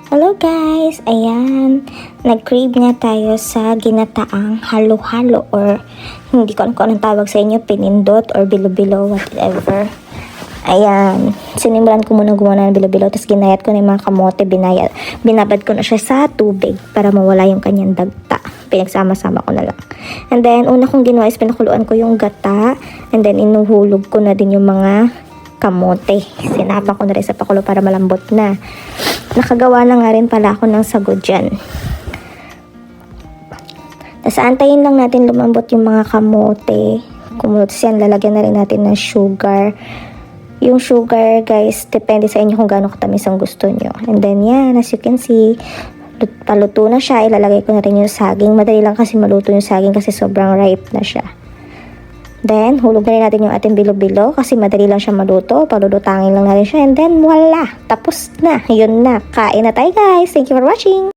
Hello guys! Ayan, nag-crave nga tayo sa ginataang halo-halo or hindi ko alam kung anong tawag sa inyo, pinindot or bilo-bilo, whatever. Ayan, sinimulan ko muna gumawa ng bilo-bilo, tapos ginayat ko na yung mga kamote, binabad ko na siya sa tubig para mawala yung kanyang dagta. Pinagsama-sama ko na lang. And then, una kong ginawa is pinakuluan ko yung gata, and then inuhulog ko na din yung mga kamote. Sinapa ko na rin sa pakulo para malambot na. Nakagawa na nga rin pala ako ng sago dyan. Tapos antayin lang natin lumambot yung mga kamote. Kumulos yan, lalagyan na rin natin ng sugar. Yung sugar guys, depende sa inyo kung gaano katamis ang gusto nyo. And then yan, as you can see, paluto na siya. Ilalagay ko na rin yung saging. Madali lang kasi maluto yung saging kasi sobrang ripe na siya. Then, hulog na rin natin yung ating bilo-bilo kasi madali lang siya maluto. Palulutangin lang natin siya. And then, voila! Tapos na. Yun na. Kain na tayo guys. Thank you for watching!